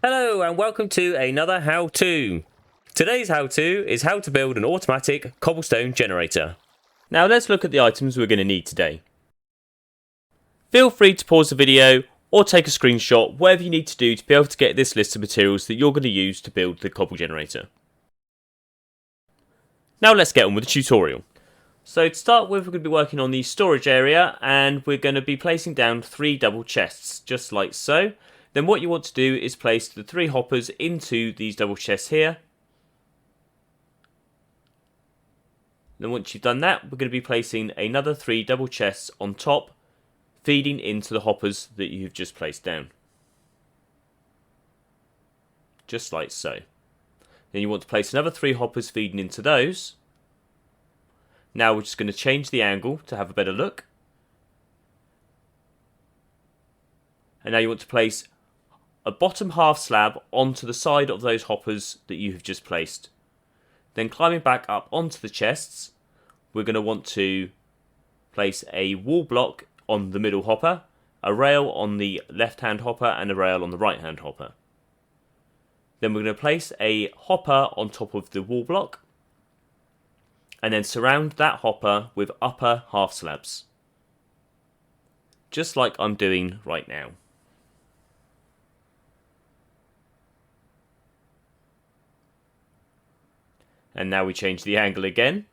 Hello and welcome to another how-to. Today's how-to is how to build an automatic cobblestone generator. Now let's look at the items we're going to need today. Feel free to pause the video or take a screenshot, whatever you need to do to be able to get this list of materials that you're going to use to build the cobble generator. Now let's get on with the tutorial. So to start with, we're going to be working on the storage area and we're going to be placing down 3 double chests, just like so. Then what you want to do is place the 3 hoppers into these double chests here. Then once you've done that, we're going to be placing another 3 double chests on top, feeding into the hoppers that you've just placed down. Just like so. Then you want to place another 3 hoppers feeding into those. Now we're just going to change the angle to have a better look. And now you want to place a bottom half slab onto the side of those hoppers that you have just placed. Then climbing back up onto the chests, we're going to want to place a wall block on the middle hopper, a rail on the left hand hopper and a rail on the right hand hopper. Then we're going to place a hopper on top of the wall block and then surround that hopper with upper half slabs. Just like I'm doing right now. And now we change the angle again.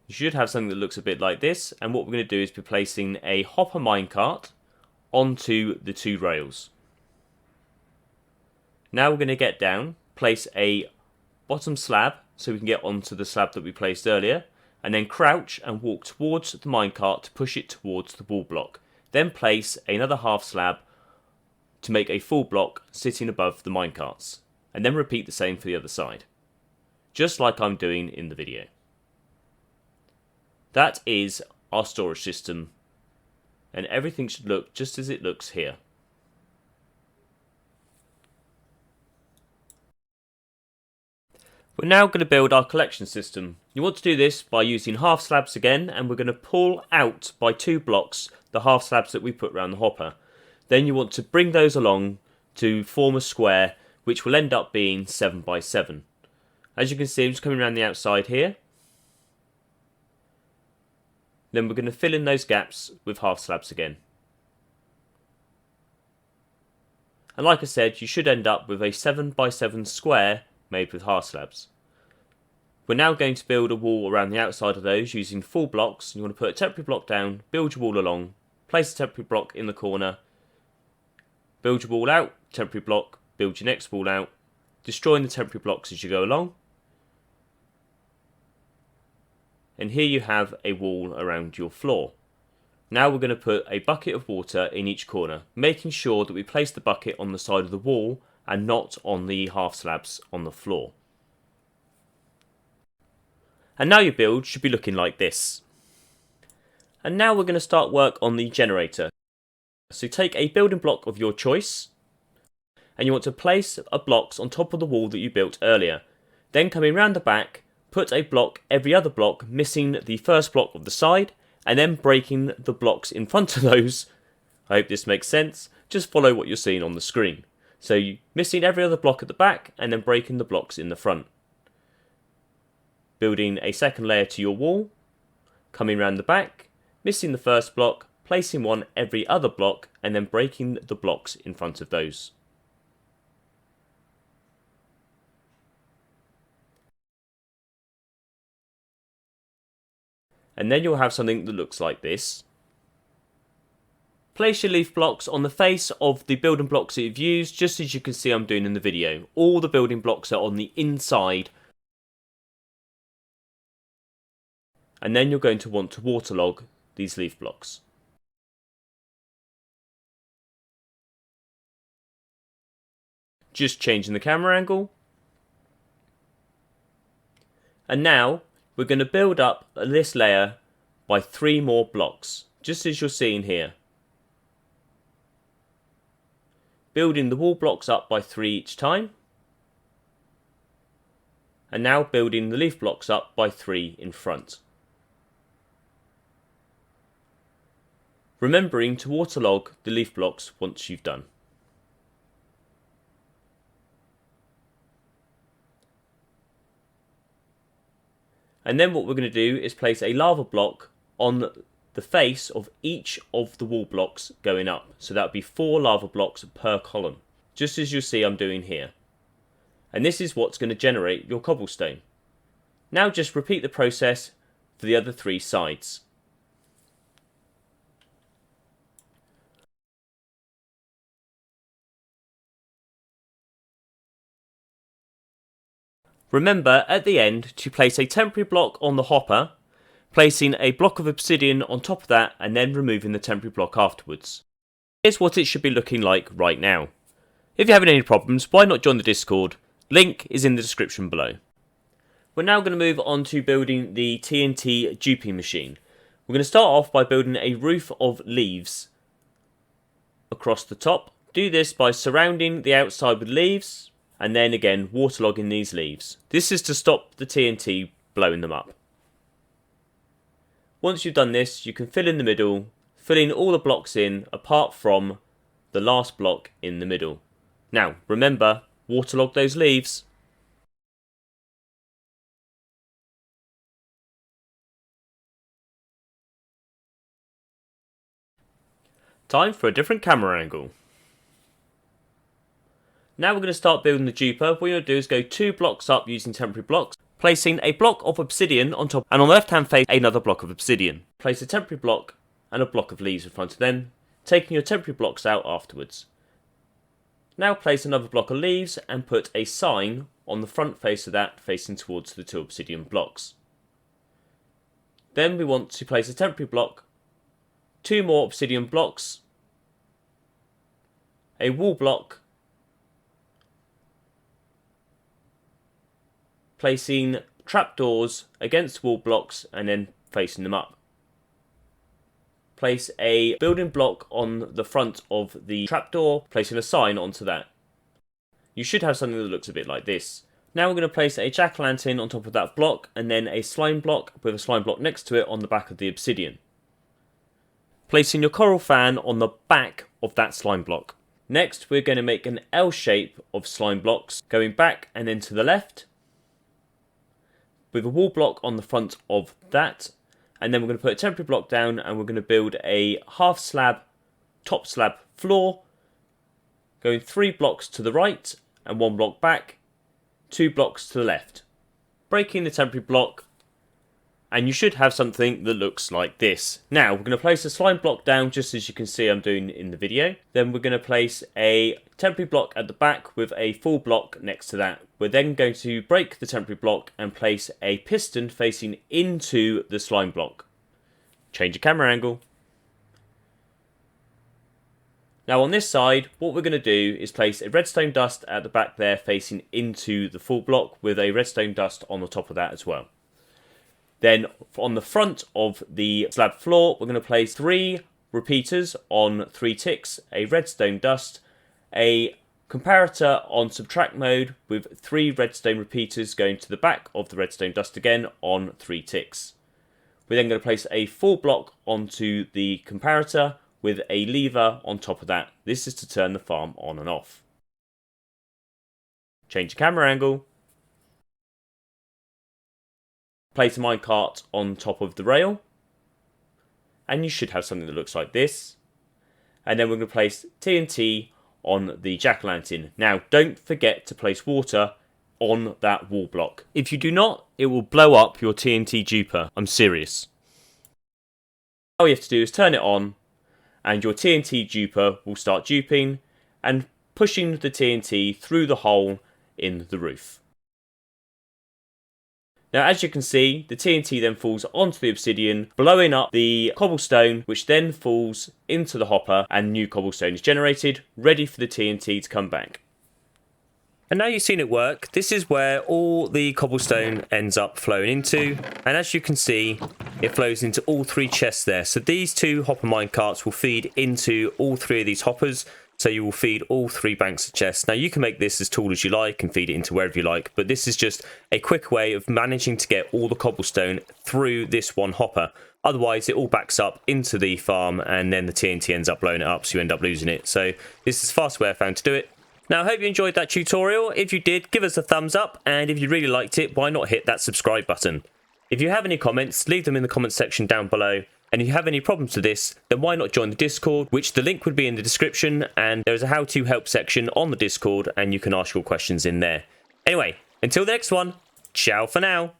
You should have something that looks a bit like this, and what we're going to do is be placing a hopper minecart onto the 2 rails. Now we're going to get down, place a bottom slab so we can get onto the slab that we placed earlier, and then crouch and walk towards the minecart to push it towards the wall block. Then place another half slab to make a full block sitting above the minecarts. And then repeat the same for the other side. Just like I'm doing in the video. That is our storage system. And everything should look just as it looks here. We're now going to build our collection system. You want to do this by using half slabs again, and we're going to pull out by 2 blocks the half slabs that we put around the hopper. Then you want to bring those along to form a square, which will end up being 7 by 7. As you can see, I'm just coming around the outside here. Then we're going to fill in those gaps with half slabs again. And like I said, you should end up with a 7 by 7 square made with half slabs. We're now going to build a wall around the outside of those using full blocks. You want to put a temporary block down, build your wall along, place a temporary block in the corner, build your wall out, temporary block, build your next wall out, destroying the temporary blocks as you go along. And here you have a wall around your floor. Now we're going to put a bucket of water in each corner, making sure that we place the bucket on the side of the wall and not on the half slabs on the floor. And now your build should be looking like this. And now we're going to start work on the generator. So take a building block of your choice, and you want to place blocks on top of the wall that you built earlier. Then coming round the back, put a block every other block, missing the first block of the side, and then breaking the blocks in front of those. I hope this makes sense. Just follow what you're seeing on the screen. So you missing every other block at the back, and then breaking the blocks in the front. Building a second layer to your wall, coming round the back, missing the first block, placing one every other block, and then breaking the blocks in front of those. And then you'll have something that looks like this. Place your leaf blocks on the face of the building blocks that you've used, just as you can see I'm doing in the video. All the building blocks are on the inside. And then you're going to want to waterlog these leaf blocks. Just changing the camera angle. And now we're going to build up this layer by 3 more blocks, just as you're seeing here. Building the wall blocks up by 3 each time. And now building the leaf blocks up by 3 in front. remembering to waterlog the leaf blocks once you've done. And then what we're going to do is place a lava block on the face of each of the wall blocks going up. So that would be 4 lava blocks per column, just as you'll see I'm doing here. And this is what's going to generate your cobblestone. Now just repeat the process for the other 3 sides. Remember at the end to place a temporary block on the hopper, placing a block of obsidian on top of that and then removing the temporary block afterwards. Here's what it should be looking like right now. If you're having any problems, why not join the Discord? Link is in the description below. We're now going to move on to building the TNT Duplication machine. We're going to start off by building a roof of leaves across the top. Do this by surrounding the outside with leaves, and then again waterlogging these leaves. This is to stop the TNT blowing them up. Once you've done this, you can fill in the middle, filling all the blocks in apart from the last block in the middle. Now remember, waterlog those leaves. Time for a different camera angle. Now we're going to start building the duper. What you're going to do is go 2 blocks up using temporary blocks, placing a block of obsidian on top, and on the left hand face another block of obsidian. Place a temporary block and a block of leaves in front of them, taking your temporary blocks out afterwards. Now place another block of leaves and put a sign on the front face of that facing towards the 2 obsidian blocks. Then we want to place a temporary block, 2 more obsidian blocks, a wall block, placing trapdoors against wall blocks and then facing them up. Place a building block on the front of the trapdoor, placing a sign onto that. You should have something that looks a bit like this. Now we're going to place a jack-o'-lantern on top of that block and then a slime block with a slime block next to it on the back of the obsidian. Placing your coral fan on the back of that slime block. Next we're going to make an L shape of slime blocks going back and then to the left, with a wall block on the front of that, and then we're going to put a temporary block down and we're going to build a half slab, top slab floor, going 3 blocks to the right and 1 block back, 2 blocks to the left. Breaking the temporary block, and you should have something that looks like this. Now we're going to place a slime block down just as you can see I'm doing in the video. Then we're going to place a temporary block at the back with a full block next to that. We're then going to break the temporary block and place a piston facing into the slime block. Change your camera angle. Now on this side, what we're going to do is place a redstone dust at the back there facing into the full block with a redstone dust on the top of that as well. Then on the front of the slab floor, we're going to place 3 repeaters on 3 ticks, a redstone dust, a comparator on subtract mode with 3 redstone repeaters going to the back of the redstone dust again on 3 ticks. We're then going to place a full block onto the comparator with a lever on top of that. This is to turn the farm on and off. Change your camera angle. Place a minecart on top of the rail, and you should have something that looks like this. And then we're going to place TNT on the jack-o'-lantern. Now don't forget to place water on that wall block. If you do not, it will blow up your TNT duper. I'm serious. All you have to do is turn it on, and your TNT duper will start duping and pushing the TNT through the hole in the roof. Now as you can see, the TNT then falls onto the obsidian, blowing up the cobblestone, which then falls into the hopper and new cobblestone is generated, ready for the TNT to come back. And now you've seen it work, this is where all the cobblestone ends up flowing into, and as you can see, it flows into all 3 chests there. So these 2 hopper minecarts will feed into all 3 of these hoppers, so you will feed all 3 banks of chests. Now you can make this as tall as you like and feed it into wherever you like, but this is just a quick way of managing to get all the cobblestone through this one hopper. Otherwise, it all backs up into the farm and then the TNT ends up blowing it up, so you end up losing it. So this is the fastest way I found to do it. Now, I hope you enjoyed that tutorial. If you did, give us a thumbs up, and if you really liked it, why not hit that subscribe button? If you have any comments, leave them in the comments section down below. And if you have any problems with this, then why not join the Discord, which the link would be in the description, and there is a how to help section on the Discord, and you can ask your questions in there. Anyway, until the next one, ciao for now.